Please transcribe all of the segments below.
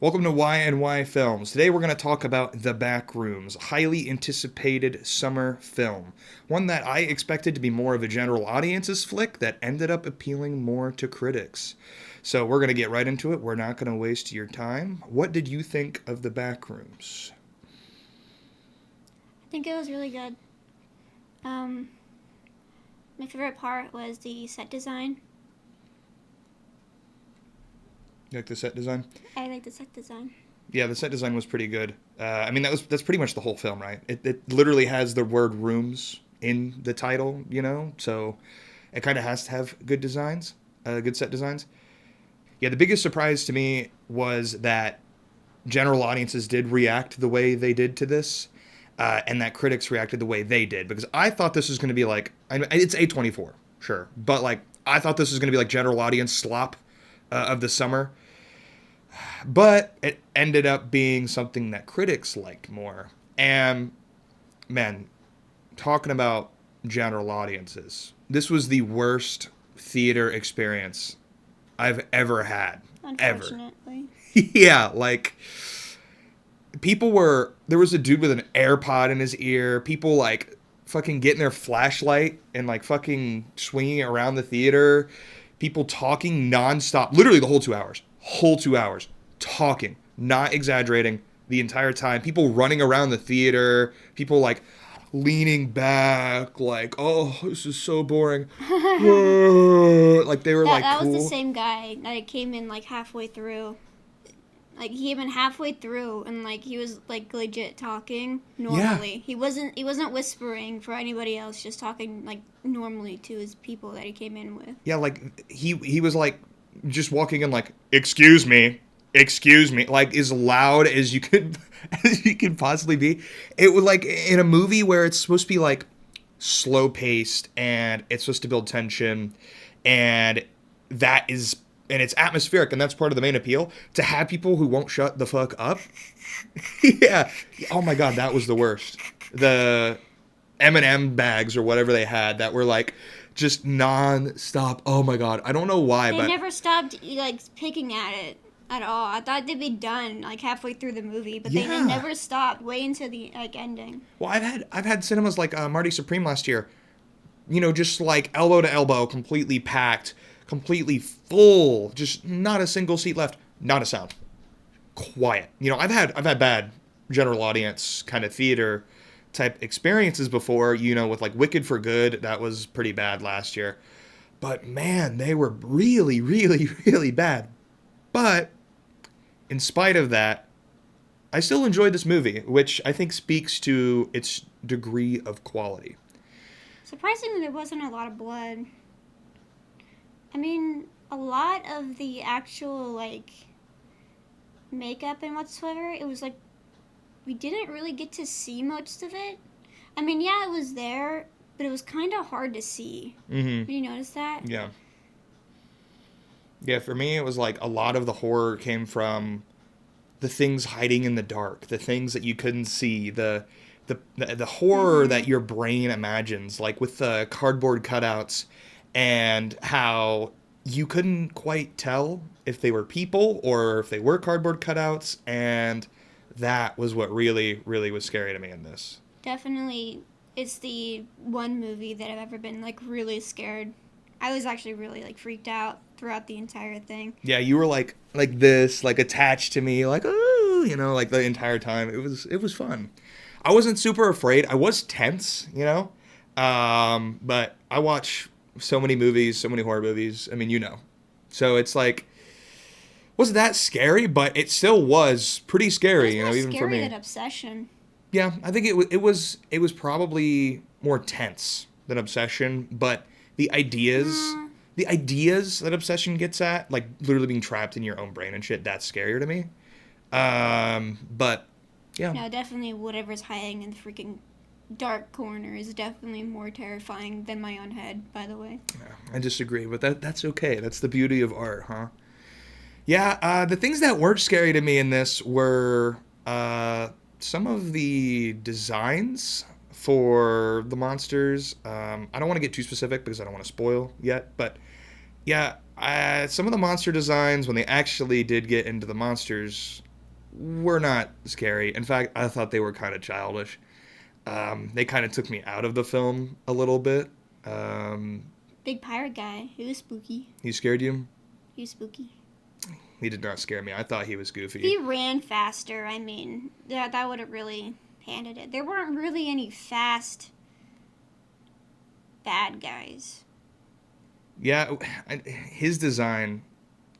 Welcome to Y&Y Films. Today we're going to talk about The Backrooms, a highly anticipated summer film. One that I expected to be more of a general audience's flick that ended up appealing more to critics. So we're going to get right into it. We're not going to waste your time. What did you think of The Backrooms? I think it was really good. My favorite part was the set design. You like the set design? I like the set design. Yeah, the set design was pretty good. That's pretty much the whole film, right? It literally has the word rooms in the title, so it kind of has to have good designs, good set designs. Yeah, the biggest surprise to me was that general audiences did react the way they did to this, and that critics reacted the way they did. Because I thought this was going to be like, it's A24, sure, but like I thought this was going to be like general audience slop of the summer. But it ended up being something that critics liked more. And man, talking about general audiences, this was the worst theater experience I've ever had. Ever. Unfortunately. Yeah, like there was a dude with an AirPod in his ear, people like fucking getting their flashlight and like fucking swinging it around the theater, people talking nonstop, literally the whole 2 hours, talking, not exaggerating, the entire time, people running around the theater, people like leaning back, like, oh, this is so boring. Like they were like That was the cool. same guy that came in like halfway through. Like he came in halfway through and like he was like legit talking normally. Yeah. He wasn't whispering for anybody else, just talking like normally to his people that he came in with. Yeah, like he was like just walking in like, excuse me, like as loud as you could as you could possibly be. It would like in a movie where it's supposed to be like slow paced and it's supposed to build tension and that is and it's atmospheric and that's part of the main appeal to have people who won't shut the fuck up. Yeah. Oh my god, that was the worst. The M&M bags or whatever they had that were like just non-stop. Oh my god, I don't know why, They but never stopped like picking at it at all. I thought they'd be done like halfway through the movie, but they yeah. never stopped way into the like ending. Well, I've had cinemas like Marty Supreme last year, just like elbow to elbow, completely packed, completely full, just not a single seat left, not a sound, quiet. I've had bad general audience kind of theater type experiences before, with like Wicked for Good, that was pretty bad last year. But man, they were really, really, really bad. But in spite of that, I still enjoyed this movie, which I think speaks to its degree of quality. Surprisingly, there wasn't a lot of blood. I mean, a lot of the actual like makeup and whatsoever, it was like we didn't really get to see most of it. I mean, yeah, it was there, but it was kind of hard to see. Mm-hmm. Did you notice that? Yeah. Yeah, for me, it was like a lot of the horror came from the things hiding in the dark, the things that you couldn't see, the horror that your brain imagines, like with the cardboard cutouts and how you couldn't quite tell if they were people or if they were cardboard cutouts, and that was what really, really was scary to me in this. Definitely, it's the one movie that I've ever been like really scared. I was actually really like freaked out throughout the entire thing. Yeah, you were like this, like attached to me, like oh, like the entire time. It was fun. I wasn't super afraid. I was tense, but I watch so many movies, so many horror movies. I mean, so it's like wasn't that scary, but it still was pretty scary, It was more even for scary me. than Obsession. Yeah, I think it was probably more tense than Obsession, but the ideas Mm, the ideas that Obsession gets at, like literally being trapped in your own brain and shit, that's scarier to me. But yeah. no, definitely whatever's hiding in the freaking dark corner is definitely more terrifying than my own head, by the way. I disagree, but that's okay. That's the beauty of art, huh? Yeah, the things that weren't scary to me in this were some of the designs for the monsters. I don't want to get too specific because I don't want to spoil yet, but yeah, some of the monster designs, when they actually did get into the monsters, were not scary. In fact, I thought they were kind of childish. They kind of took me out of the film a little bit. Um, Big pirate guy. He was spooky. he scared you? He was spooky. He did not scare me. I thought he was If goofy. he ran faster, I mean, that would have really handed it. There weren't really any fast bad guys. Yeah, his design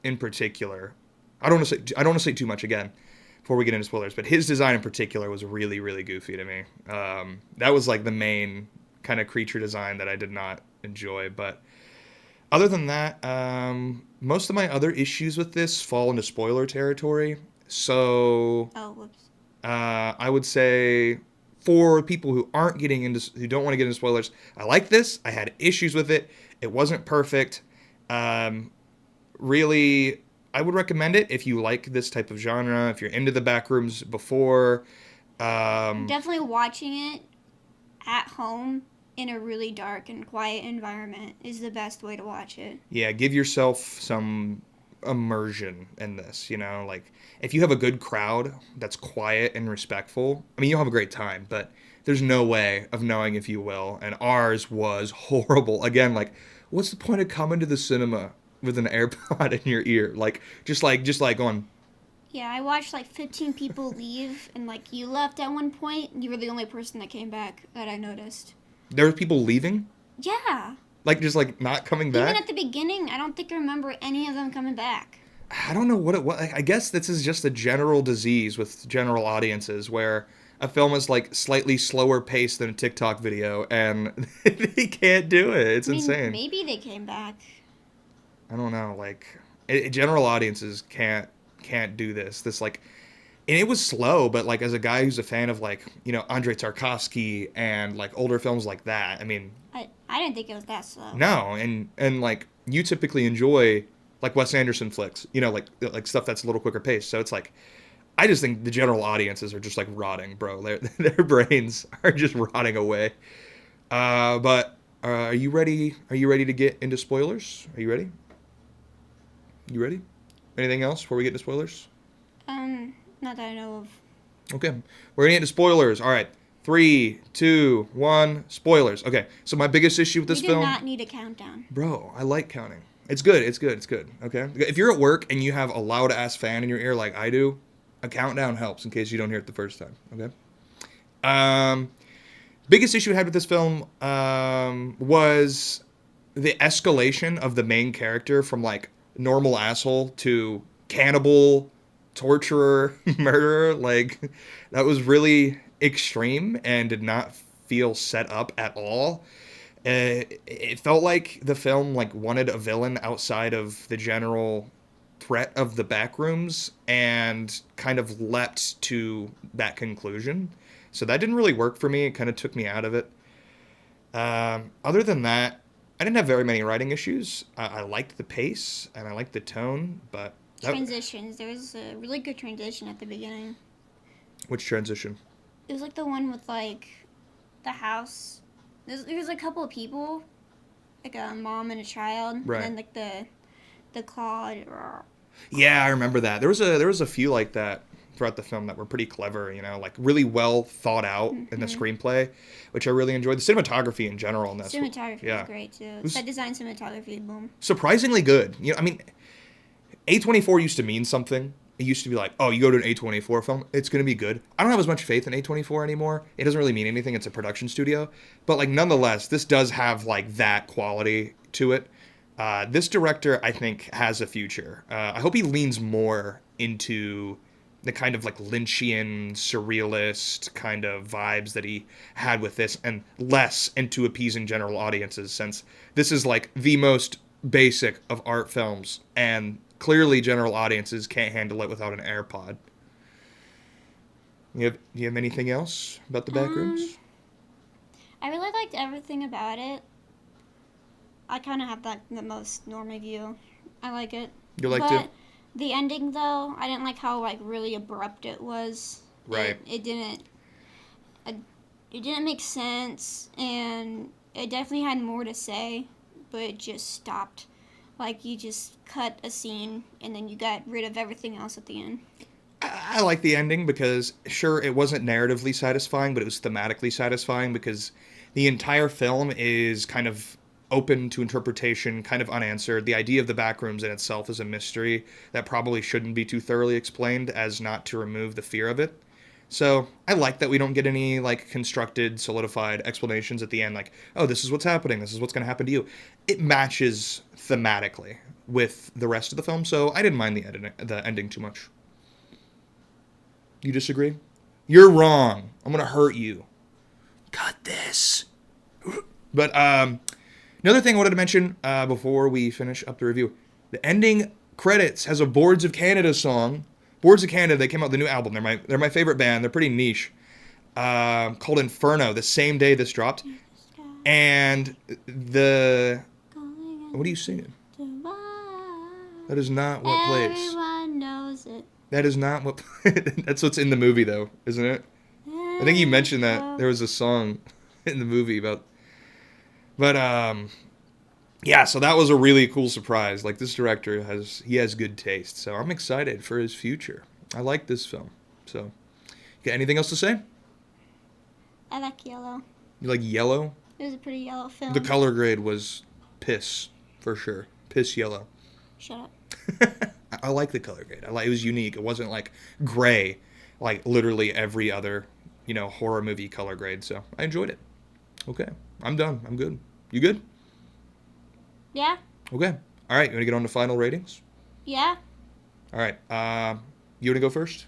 in particular. I don't want to say too much again before we get into spoilers, but his design in particular was really really goofy to me. That was like the main kind of creature design that I did not enjoy. But other than that, most of my other issues with this fall into spoiler territory. So Oh, whoops. I would say for people who don't want to get into spoilers, I like this. I had issues with it. It wasn't perfect. Um, really, I would recommend it if you like this type of genre. If you're into the Backrooms before, um, Definitely watching it at home in a really dark and quiet environment is the best way to watch it. yeah, give yourself some immersion in this. Like if you have a good crowd that's quiet and respectful, I mean, you'll have a great time, but there's no way of knowing if you will. And ours was horrible. Again, like, what's the point of coming to the cinema with an AirPod in your ear? Like, just like going, Yeah, I watched like 15 people leave, and like you left at one point. You were the only person that came back that I noticed. there were people leaving, Yeah. like just like not coming Even back. at the beginning, I don't think I remember any of them coming back. I don't know what it was. I guess this is just a general disease with general audiences where a film is like slightly slower paced than a TikTok video and they can't do it. It's I mean, insane. maybe they came back. I don't know. Like general audiences can't do this. This like and it was slow, but like as a guy who's a fan of like, Andrei Tarkovsky and like older films like that. I mean, I didn't think it was that slow. no, and like you typically enjoy like Wes Anderson flicks, like stuff that's a little quicker paced. So it's like I just think the general audiences are just like rotting, bro. Their brains are just rotting away. But are you ready? Are you ready to get into spoilers? Are you ready? You ready? Anything else before we get into spoilers? Not that I know of. Okay, we're gonna get into spoilers. All right, 3, 2, 1. Spoilers. Okay, so my biggest issue with We this do film, not need a countdown. bro, I like counting. It's good. It's good. It's good. Okay, if you're at work and you have a loud ass fan in your ear like I do, a countdown helps in case you don't hear it the first time. Okay. Um, biggest issue I had with this film was the escalation of the main character from like normal asshole to cannibal, torturer, murderer. Like that was really extreme and did not feel set up at all. It felt like the film like wanted a villain outside of the general threat of the Backrooms and kind of leapt to that conclusion. So that didn't really work for me. It kind of took me out of it. Other than that, I didn't have very many writing issues. I liked the pace and I liked the tone, but Transitions. There was a really good transition at the beginning. which transition? It was like the one with like the house. There was a couple of people, like a mom and a child, Right. and then like the Claude. Yeah, I remember that. There was a few like that throughout the film that were pretty clever, like really well thought out in the screenplay, which I really enjoyed. The cinematography in general, and that's Cinematography yeah, was great too. was- Set design, cinematography, boom. surprisingly good. I mean, A24 used to mean something. It used to be like, oh, you go to an A24 film, it's going to be good. I don't have as much faith in A24 anymore. It doesn't really mean anything. It's a production studio. But, like, nonetheless, this does have, like, that quality to it. This director, I think, has a future. I hope he leans more into the kind of, like, Lynchian, surrealist kind of vibes that he had with this and less into appeasing general audiences, since this is, like, the most basic of art films, and clearly general audiences can't handle it without an AirPod. You have anything else about the Backrooms? I really liked everything about it. I kind of have the most normal view. I like it. You liked but it? the ending though, I didn't like how like really abrupt it was. Right. It didn't. It didn't make sense, and it definitely had more to say, but it just stopped. Like you just cut a scene and then you got rid of everything else at the end. I like the ending because, sure, it wasn't narratively satisfying, but it was thematically satisfying because the entire film is kind of open to interpretation, kind of unanswered. The idea of the backrooms in itself is a mystery that probably shouldn't be too thoroughly explained as not to remove the fear of it. So I like that we don't get any like constructed, solidified explanations at the end, like, oh, this is what's happening, this is what's going to happen to you. It matches thematically with the rest of the film, so I didn't mind the ending too much. You disagree? You're wrong. I'm gonna hurt you. Cut this. But another thing I wanted to mention before we finish up the review, the ending credits has a Boards of Canada song. Boards of Canada, they came out with a new album. They're my favorite band. They're pretty niche. Called Inferno. The same day this dropped, and the what are you singing? That is not what plays. Everyone knows it. That is not what. That's what's in the movie, though, isn't it? I think you mentioned that there was a song in the movie about. But yeah. So that was a really cool surprise. Like this director has good taste. So I'm excited for his future. I like this film. So, you got anything else to say? I like yellow. You like yellow? It was a pretty yellow film. The color grade was piss for sure. Piss yellow. Shut up. I like the color grade. It was unique. It wasn't like gray, like literally every other, horror movie color grade. So I enjoyed it. Okay, I'm done. I'm good. You good? Yeah. Okay. All right. You want to get on to final ratings? Yeah. All right. You want to go first?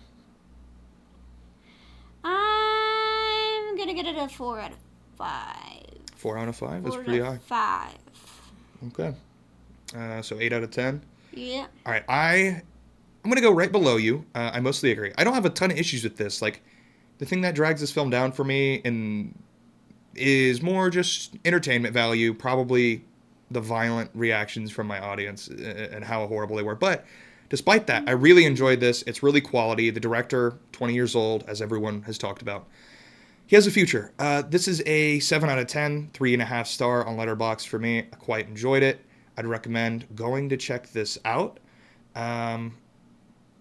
I'm gonna get it a 4 out of 5. 4 out of 5. That's 4 pretty out of high. 5. Okay. So 8 out of 10. Yeah. All right. I'm gonna go right below you. I mostly agree. I don't have a ton of issues with this. Like, the thing that drags this film down for me is more just entertainment value. Probably the violent reactions from my audience and how horrible they were. But despite that, I really enjoyed this. It's really quality. The director, 20 years old, as everyone has talked about. He has a future. This is a 7 out of 10, 3.5 star on Letterboxd for me. I quite enjoyed it. I'd recommend going to check this out.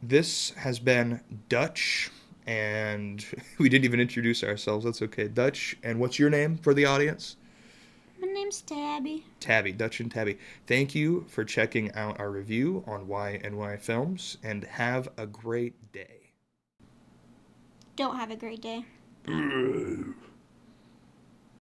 This has been Dutch, and we didn't even introduce ourselves. That's okay. Dutch, and what's your name for the audience? My name's Tabby. Tabby, Dutch and Tabby. Thank you for checking out our review on Y&Y Films, and have a great day. Don't have a great day.